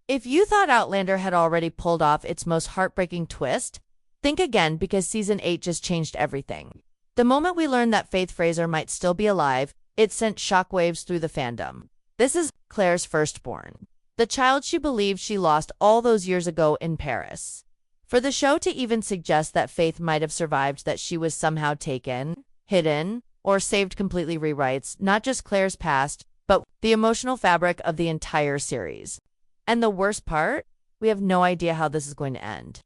If you thought Outlander had already pulled off its most heartbreaking twist, think again because Season 8 just changed everything. The moment we learned that Faith Fraser might still be alive, it sent shockwaves through the fandom. This is Claire's firstborn, the child she believed she lost all those years ago in Paris. For the show to even suggest that Faith might have survived, that she was somehow taken, hidden, or saved completely rewrites not just Claire's past, but the emotional fabric of the entire series. And the worst part? We have no idea how this is going to end.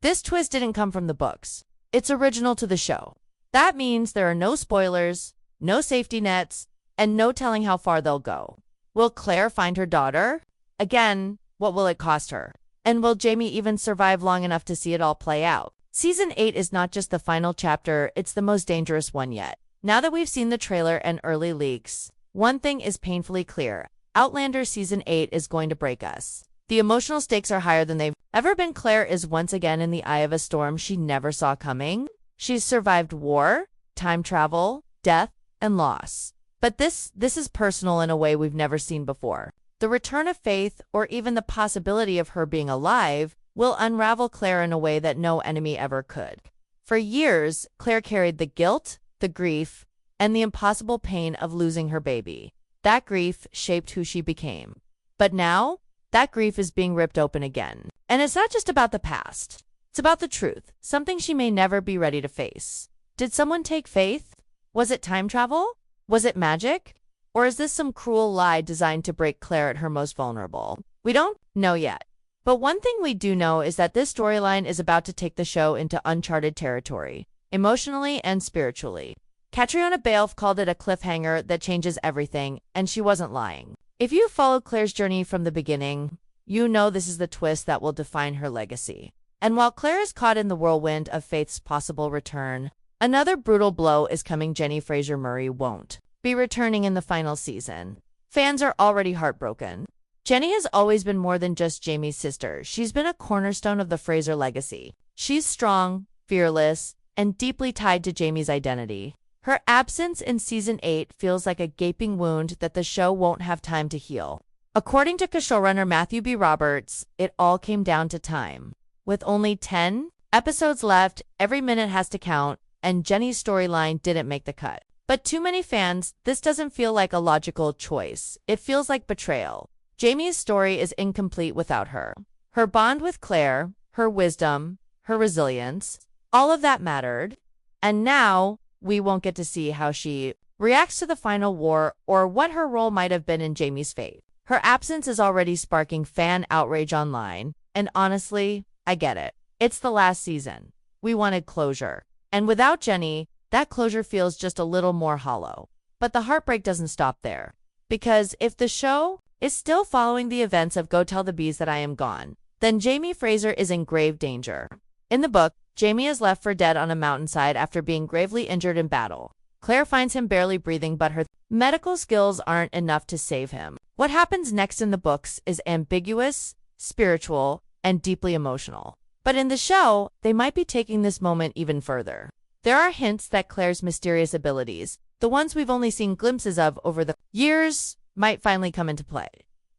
This twist didn't come from the books. It's original to the show. That means there are no spoilers, no safety nets, and no telling how far they'll go. Will Claire find her daughter? Again, what will it cost her? And will Jamie even survive long enough to see it all play out? Season 8 is not just the final chapter, it's the most dangerous one yet. Now that we've seen the trailer and early leaks, one thing is painfully clear. Outlander Season 8 is going to break us. The emotional stakes are higher than they've ever been. Claire is once again in the eye of a storm she never saw coming. She's survived war, time travel, death, and loss. But this is personal in a way we've never seen before. The return of Faith, or even the possibility of her being alive, will unravel Claire in a way that no enemy ever could. For years, Claire carried the guilt, the grief, and the impossible pain of losing her baby. That grief shaped who she became. But now, that grief is being ripped open again. And it's not just about the past. It's about the truth, something she may never be ready to face. Did someone take Faith? Was it time travel? Was it magic? Or is this some cruel lie designed to break Claire at her most vulnerable? We don't know yet. But one thing we do know is that this storyline is about to take the show into uncharted territory, emotionally and spiritually. Catriona Balfe called it a cliffhanger that changes everything, and she wasn't lying. If you followed Claire's journey from the beginning, you know this is the twist that will define her legacy. And while Claire is caught in the whirlwind of Faith's possible return, another brutal blow is coming. Jenny Fraser Murray won't be returning in the final season. Fans are already heartbroken. Jenny has always been more than just Jamie's sister. She's been a cornerstone of the Fraser legacy. She's strong, fearless, and deeply tied to Jamie's identity. Her absence in Season 8 feels like a gaping wound that the show won't have time to heal. According to showrunner Matthew B. Roberts, it all came down to time. With only 10 episodes left, every minute has to count, and Jenny's storyline didn't make the cut. But to many fans, this doesn't feel like a logical choice. It feels like betrayal. Jamie's story is incomplete without her. Her bond with Claire, her wisdom, her resilience, all of that mattered. And now, we won't get to see how she reacts to the final war or what her role might have been in Jamie's fate. Her absence is already sparking fan outrage online, and honestly, I get it. It's the last season. We wanted closure. And without Jenny, that closure feels just a little more hollow. But the heartbreak doesn't stop there. Because if the show is still following the events of Go Tell the Bees That I Am Gone, then Jamie Fraser is in grave danger. In the book, Jamie is left for dead on a mountainside after being gravely injured in battle. Claire finds him barely breathing, but her medical skills aren't enough to save him. What happens next in the books is ambiguous, spiritual, and deeply emotional. But in the show, they might be taking this moment even further. There are hints that Claire's mysterious abilities, the ones we've only seen glimpses of over the years, might finally come into play.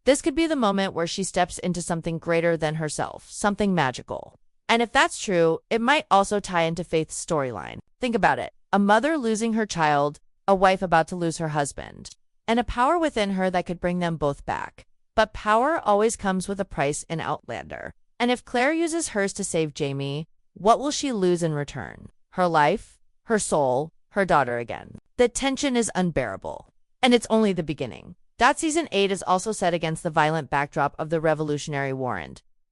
This could be the moment where she steps into something greater than herself, something magical. And if that's true, it might also tie into Faith's storyline. Think about it. A mother losing her child, a wife about to lose her husband, and a power within her that could bring them both back. But power always comes with a price in Outlander. And if Claire uses hers to save Jamie, what will she lose in return? Her life, her soul, her daughter again. The tension is unbearable. And it's only the beginning. That Season 8 is also set against the violent backdrop of the Revolutionary War.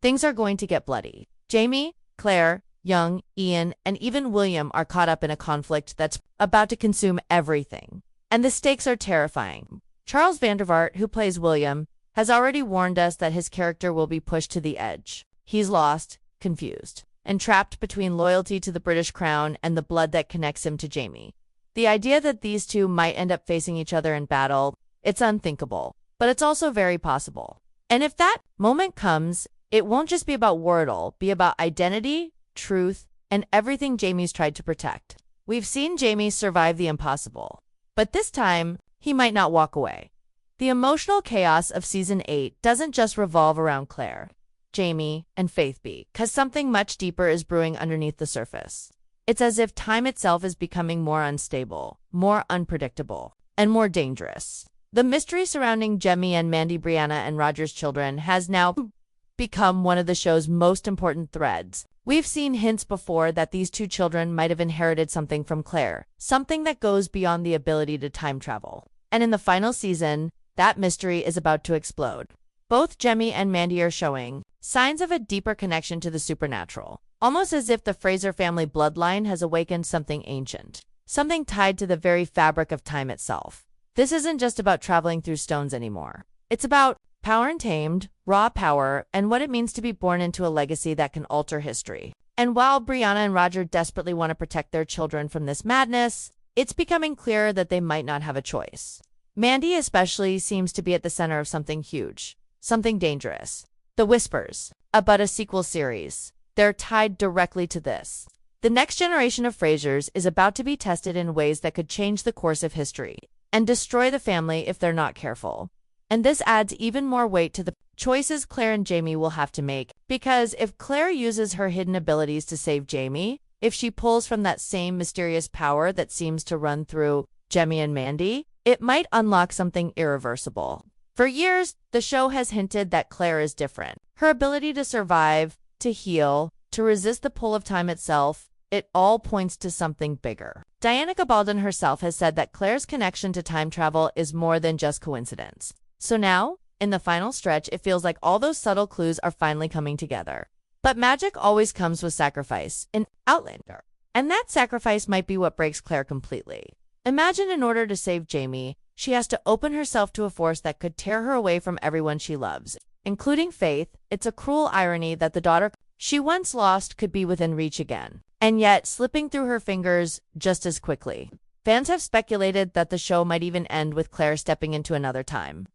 Things are going to get bloody. Jamie, Claire, Young, Ian, and even William are caught up in a conflict that's about to consume everything. And the stakes are terrifying. Charles Vandervaart, who plays William, has already warned us that his character will be pushed to the edge. He's lost, confused, and trapped between loyalty to the British crown and the blood that connects him to Jamie. The idea that these two might end up facing each other in battle, it's unthinkable, but it's also very possible. And if that moment comes, it won't just be about war, it'll be about identity, truth, and everything Jamie's tried to protect. We've seen Jamie survive the impossible, but this time, he might not walk away. The emotional chaos of Season 8 doesn't just revolve around Claire, Jamie, and Faith because something much deeper is brewing underneath the surface. It's as if time itself is becoming more unstable, more unpredictable, and more dangerous. The mystery surrounding Jemmie and Mandy, Brianna, and Roger's children has now become one of the show's most important threads. We've seen hints before that these two children might have inherited something from Claire, something that goes beyond the ability to time travel. And in the final season, that mystery is about to explode. Both Jemmie and Mandy are showing signs of a deeper connection to the supernatural, almost as if the Fraser family bloodline has awakened something ancient, something tied to the very fabric of time itself. This isn't just about traveling through stones anymore. It's about power untamed, raw power, and what it means to be born into a legacy that can alter history. And while Brianna and Roger desperately want to protect their children from this madness, it's becoming clearer that they might not have a choice. Mandy especially seems to be at the center of something huge, something dangerous. The Whispers, about a sequel series. They're tied directly to this. The next generation of Frasers is about to be tested in ways that could change the course of history and destroy the family if they're not careful. And this adds even more weight to the choices Claire and Jamie will have to make, because if Claire uses her hidden abilities to save Jamie, if she pulls from that same mysterious power that seems to run through Jemmie and Mandy, it might unlock something irreversible. For years, the show has hinted that Claire is different. Her ability to survive, to heal, to resist the pull of time itself, it all points to something bigger. Diana Gabaldon herself has said that Claire's connection to time travel is more than just coincidence. So now, in the final stretch, it feels like all those subtle clues are finally coming together. But magic always comes with sacrifice in Outlander. And that sacrifice might be what breaks Claire completely. Imagine in order to save Jamie, she has to open herself to a force that could tear her away from everyone she loves, including Faith. It's a cruel irony that the daughter she once lost could be within reach again, and yet slipping through her fingers just as quickly. Fans have speculated that the show might even end with Claire stepping into another time,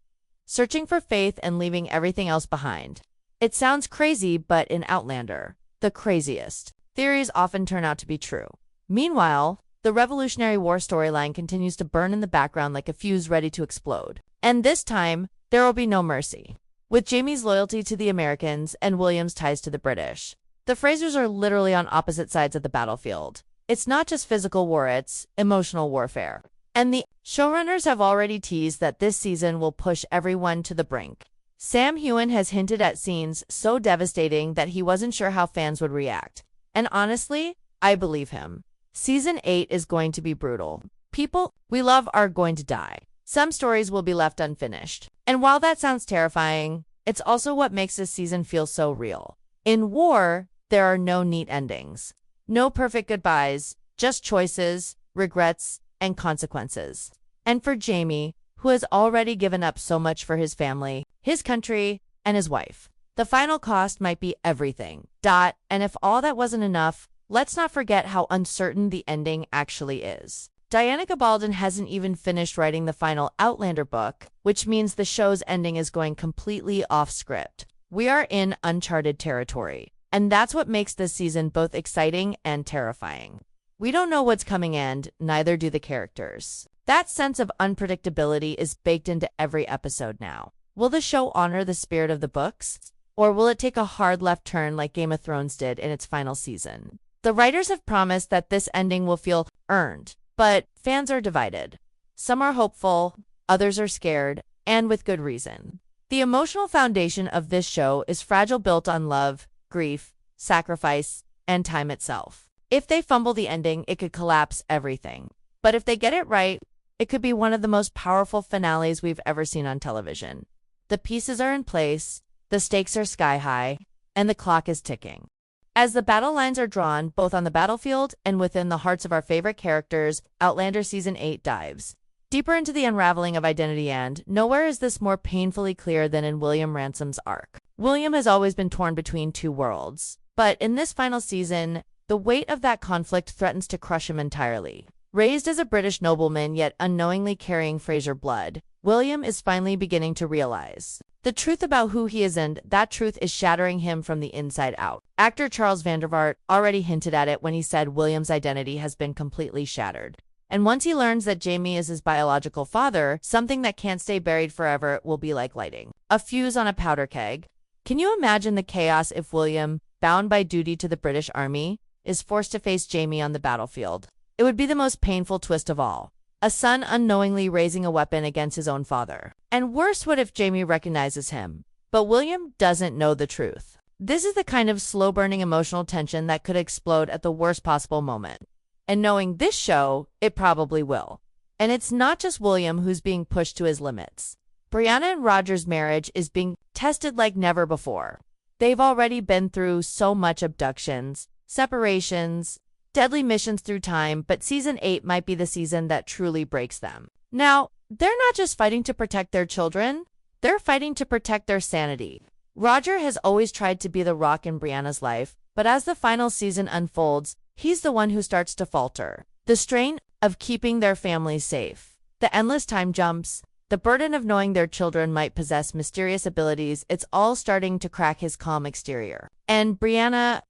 searching for Faith and leaving everything else behind. It sounds crazy, but in Outlander, the craziest theories often turn out to be true. Meanwhile, the Revolutionary War storyline continues to burn in the background like a fuse ready to explode. And this time, there will be no mercy. With Jamie's loyalty to the Americans and William's ties to the British, the Frasers are literally on opposite sides of the battlefield. It's not just physical war, it's emotional warfare. And the showrunners have already teased that this season will push everyone to the brink. Sam Heughan has hinted at scenes so devastating that he wasn't sure how fans would react. And honestly, I believe him. Season 8 is going to be brutal. People we love are going to die. Some stories will be left unfinished. And while that sounds terrifying, it's also what makes this season feel so real. In war, there are no neat endings. No perfect goodbyes, just choices, regrets, and consequences. And for Jamie, who has already given up so much for his family, his country, and his wife, the final cost might be everything. And if all that wasn't enough, let's not forget how uncertain the ending actually is. Diana Gabaldon hasn't even finished writing the final Outlander book, which means the show's ending is going completely off script. We are in uncharted territory, and that's what makes this season both exciting and terrifying. We don't know what's coming, and neither do the characters. That sense of unpredictability is baked into every episode now. Will the show honor the spirit of the books, or will it take a hard left turn like Game of Thrones did in its final season? The writers have promised that this ending will feel earned, but fans are divided. Some are hopeful, others are scared, and with good reason. The emotional foundation of this show is fragile, built on love, grief, sacrifice, and time itself. If they fumble the ending, it could collapse everything. But if they get it right, it could be one of the most powerful finales we've ever seen on television. The pieces are in place, the stakes are sky high, and the clock is ticking. As the battle lines are drawn, both on the battlefield and within the hearts of our favorite characters, Outlander Season 8 dives deeper into the unraveling of identity, and nowhere is this more painfully clear than in William Ransom's arc. William has always been torn between two worlds, but in this final season, the weight of that conflict threatens to crush him entirely. Raised as a British nobleman yet unknowingly carrying Fraser blood, William is finally beginning to realize the truth about who he is, and that truth is shattering him from the inside out. Actor Charles Vandervaart already hinted at it when he said William's identity has been completely shattered. And once he learns that Jamie is his biological father, something that can't stay buried forever will be like lighting a fuse on a powder keg. Can you imagine the chaos if William, bound by duty to the British Army, is forced to face Jamie on the battlefield? It would be the most painful twist of all. A son unknowingly raising a weapon against his own father. And worse, what if Jamie recognizes him, but William doesn't know the truth? This is the kind of slow-burning emotional tension that could explode at the worst possible moment. And knowing this show, it probably will. And it's not just William who's being pushed to his limits. Brianna and Roger's marriage is being tested like never before. They've already been through so much: abductions, separations, deadly missions through time, but season 8 might be the season that truly breaks them. Now, they're not just fighting to protect their children, they're fighting to protect their sanity. Roger has always tried to be the rock in Brianna's life, but as the final season unfolds, he's the one who starts to falter. The strain of keeping their family safe, the endless time jumps, the burden of knowing their children might possess mysterious abilities, it's all starting to crack his calm exterior. And Brianna,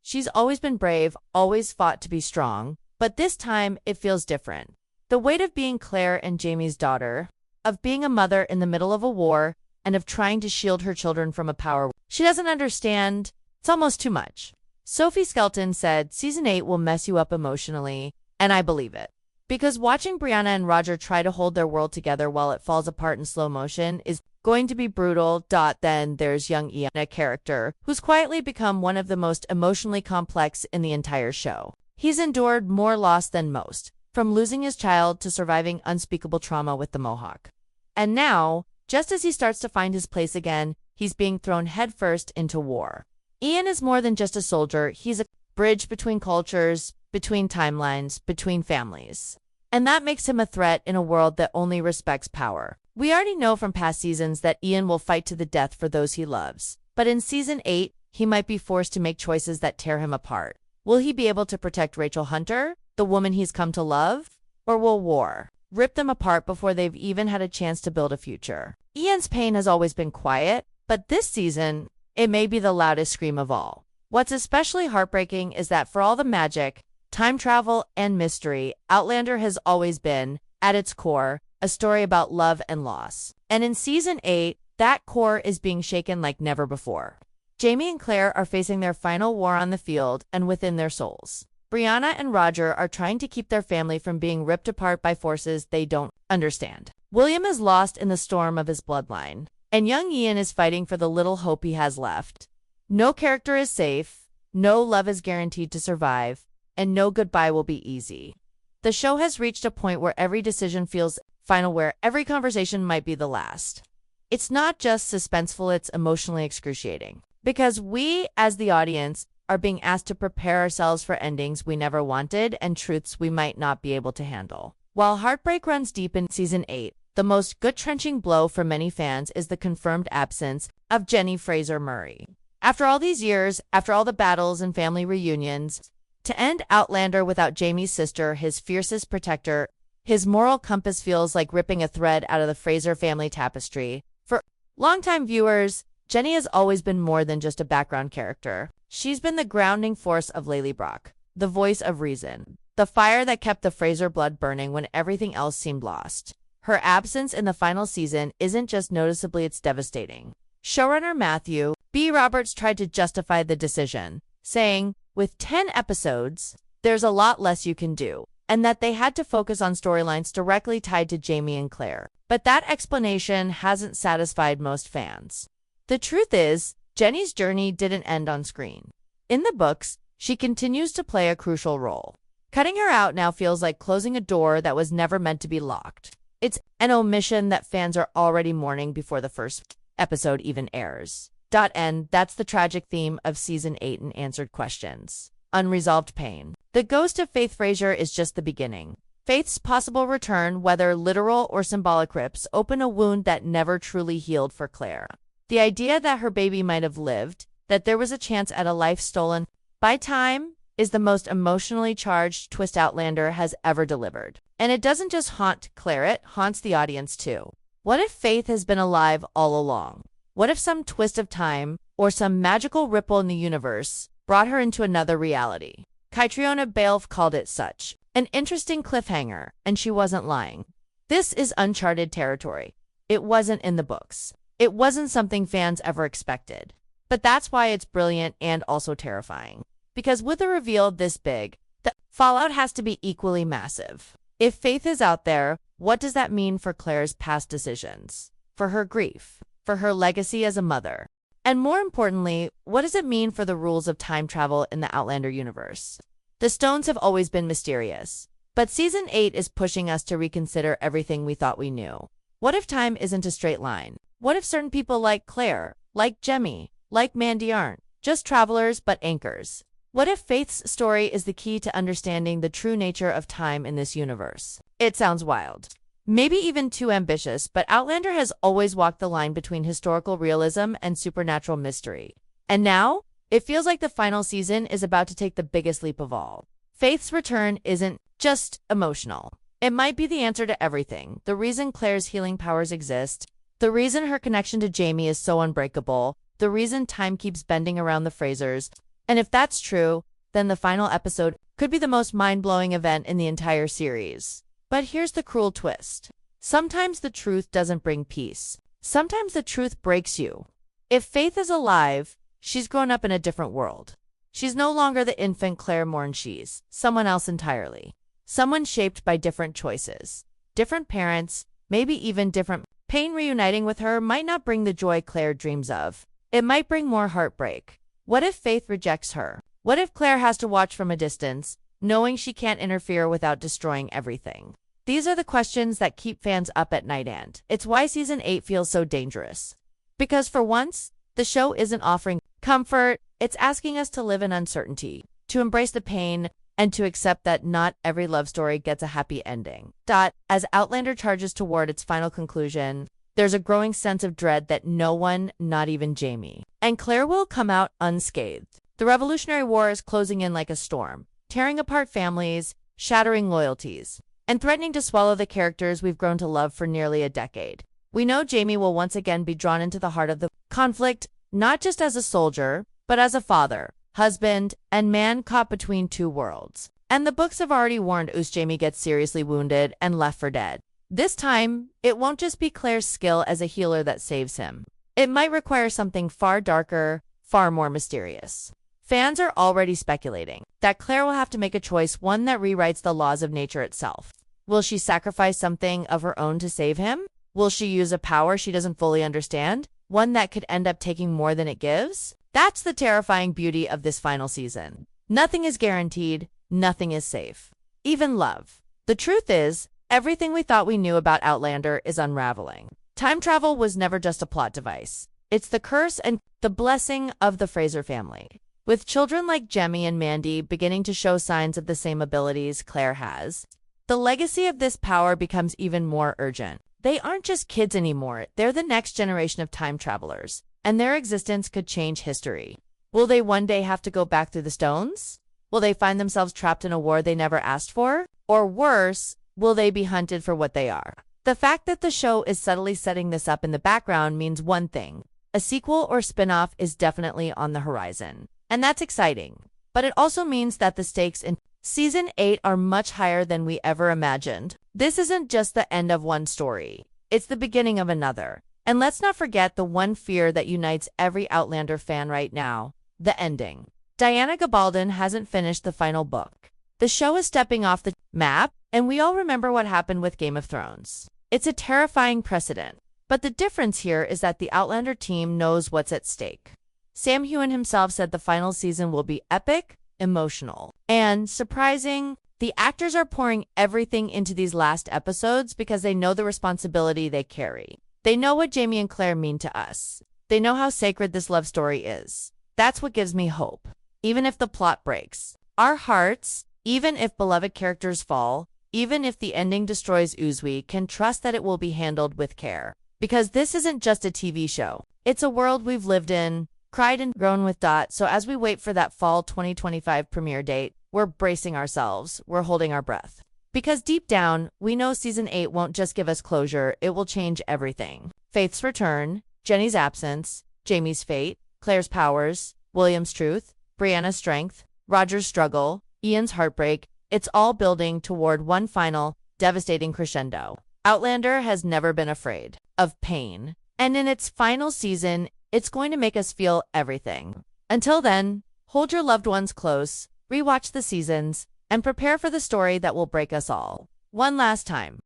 she's always been brave, always fought to be strong, but this time it feels different. The weight of being Claire and Jamie's daughter, of being a mother in the middle of a war, and of trying to shield her children from a power she doesn't understand, it's almost too much. Sophie Skelton said, "Season 8 will mess you up emotionally," and I believe it. Because watching Brianna and Roger try to hold their world together while it falls apart in slow motion is going to be brutal. Then there's young Ian, a character who's quietly become one of the most emotionally complex in the entire show. He's endured more loss than most, from losing his child to surviving unspeakable trauma with the Mohawk. And now, just as he starts to find his place again, he's being thrown headfirst into war. Ian is more than just a soldier, he's a bridge between cultures, between timelines, between families. And that makes him a threat in a world that only respects power. We already know from past seasons that Ian will fight to the death for those he loves. But in season 8, he might be forced to make choices that tear him apart. Will he be able to protect Rachel Hunter, the woman he's come to love? Or will war rip them apart before they've even had a chance to build a future? Ian's pain has always been quiet, but this season, it may be the loudest scream of all. What's especially heartbreaking is that for all the magic, time travel, and mystery, Outlander has always been, at its core, a story about love and loss. And in season 8, that core is being shaken like never before. Jamie and Claire are facing their final war on the field and within their souls. Brianna and Roger are trying to keep their family from being ripped apart by forces they don't understand. William is lost in the storm of his bloodline, and young Ian is fighting for the little hope he has left. No character is safe, no love is guaranteed to survive, and no goodbye will be easy. The show has reached a point where every decision feels final, where every conversation might be the last. It's not just suspenseful, it's emotionally excruciating. Because we, as the audience, are being asked to prepare ourselves for endings we never wanted and truths we might not be able to handle. While heartbreak runs deep in season 8, the most gut-wrenching blow for many fans is the confirmed absence of Jenny Fraser Murray. After all these years, after all the battles and family reunions, to end Outlander without Jamie's sister, his fiercest protector, his moral compass, feels like ripping a thread out of the Fraser family tapestry. For longtime viewers, Jenny has always been more than just a background character. She's been the grounding force of Lily Brock, the voice of reason, the fire that kept the Fraser blood burning when everything else seemed lost. Her absence in the final season isn't just noticeable, it's devastating. Showrunner Matthew B. Roberts tried to justify the decision, saying, with 10 episodes, there's a lot less you can do, and that they had to focus on storylines directly tied to Jamie and Claire. But that explanation hasn't satisfied most fans. The truth is, Jenny's journey didn't end on screen. In the books, she continues to play a crucial role. Cutting her out now feels like closing a door that was never meant to be locked. It's an omission that fans are already mourning before the first episode even airs. That's the tragic theme of season 8 in Answered Questions. Unresolved pain. The ghost of Faith Fraser is just the beginning. Faith's possible return, whether literal or symbolic, rips open a wound that never truly healed for Claire. The idea that her baby might have lived, that there was a chance at a life stolen by time, is the most emotionally charged twist Outlander has ever delivered. And it doesn't just haunt Claire, it haunts the audience too. What if Faith has been alive all along? What if some twist of time, or some magical ripple in the universe, brought her into another reality? Catriona Balfe called it such. An interesting cliffhanger, and she wasn't lying. This is uncharted territory. It wasn't in the books. It wasn't something fans ever expected. But that's why it's brilliant and also terrifying. Because with a reveal this big, the fallout has to be equally massive. If Faith is out there, what does that mean for Claire's past decisions? For her grief? For her legacy as a mother? And more importantly, what does it mean for the rules of time travel in the Outlander universe? The stones have always been mysterious. But Season 8 is pushing us to reconsider everything we thought we knew. What if time isn't a straight line? What if certain people like Claire, like Jemmy, like Mandy aren't just travelers but anchors? What if Faith's story is the key to understanding the true nature of time in this universe? It sounds wild. Maybe even too ambitious, but Outlander has always walked the line between historical realism and supernatural mystery. And now, it feels like the final season is about to take the biggest leap of all. Faith's return isn't just emotional. It might be the answer to everything. The reason Claire's healing powers exist, the reason her connection to Jamie is so unbreakable, the reason time keeps bending around the Frasers. And if that's true, then the final episode could be the most mind-blowing event in the entire series. But here's the cruel twist. Sometimes the truth doesn't bring peace. Sometimes the truth breaks you. If Faith is alive, she's grown up in a different world. She's no longer the infant Claire mourned. She's someone else entirely. Someone shaped by different choices. Different parents, maybe even different pain. Reuniting with her might not bring the joy Claire dreams of. It might bring more heartbreak. What if Faith rejects her? What if Claire has to watch from a distance, knowing she can't interfere without destroying everything? These are the questions that keep fans up at night, and it's why Season 8 feels so dangerous. Because for once, the show isn't offering comfort, it's asking us to live in uncertainty, to embrace the pain, and to accept that not every love story gets a happy ending. As Outlander charges toward its final conclusion, there's a growing sense of dread that no one, not even Jamie and Claire, will come out unscathed. The Revolutionary War is closing in like a storm, tearing apart families, shattering loyalties, and threatening to swallow the characters we've grown to love for nearly a decade. We know Jamie will once again be drawn into the heart of the conflict, not just as a soldier, but as a father, husband, and man caught between two worlds. And the books have already warned us Jamie gets seriously wounded and left for dead. This time, it won't just be Claire's skill as a healer that saves him. It might require something far darker, far more mysterious. Fans are already speculating that Claire will have to make a choice, one that rewrites the laws of nature itself. Will she sacrifice something of her own to save him? Will she use a power she doesn't fully understand? One that could end up taking more than it gives? That's the terrifying beauty of this final season. Nothing is guaranteed, nothing is safe. Even love. The truth is, everything we thought we knew about Outlander is unraveling. Time travel was never just a plot device. It's the curse and the blessing of the Fraser family. With children like Jemmy and Mandy beginning to show signs of the same abilities Claire has, the legacy of this power becomes even more urgent. They aren't just kids anymore, they're the next generation of time travelers, and their existence could change history. Will they one day have to go back through the stones? Will they find themselves trapped in a war they never asked for? Or worse, will they be hunted for what they are? The fact that the show is subtly setting this up in the background means one thing. A sequel or spin-off is definitely on the horizon. And that's exciting. But it also means that the stakes in Season 8 are much higher than we ever imagined. This isn't just the end of one story. It's the beginning of another. And let's not forget the one fear that unites every Outlander fan right now, the ending. Diana Gabaldon hasn't finished the final book. The show is stepping off the map, and we all remember what happened with Game of Thrones. It's a terrifying precedent. But the difference here is that the Outlander team knows what's at stake. Sam Heughan himself said the final season will be epic, emotional, and surprising. The actors are pouring everything into these last episodes because they know the responsibility they carry. They know what Jamie and Claire mean to us. They know how sacred this love story is. That's what gives me hope. Even if the plot breaks our hearts, even if beloved characters fall, even if the ending destroys us, we can trust that it will be handled with care. Because this isn't just a TV show. It's a world we've lived in, cried and grown with. So as we wait for that fall 2025 premiere date, we're bracing ourselves, we're holding our breath. Because deep down, we know Season 8 won't just give us closure, it will change everything. Faith's return, Jenny's absence, Jamie's fate, Claire's powers, William's truth, Brianna's strength, Roger's struggle, Ian's heartbreak, It's all building toward one final, devastating crescendo. Outlander has never been afraid of pain, and in its final season, it's going to make us feel everything. Until then, hold your loved ones close, rewatch the seasons, and prepare for the story that will break us all. One last time.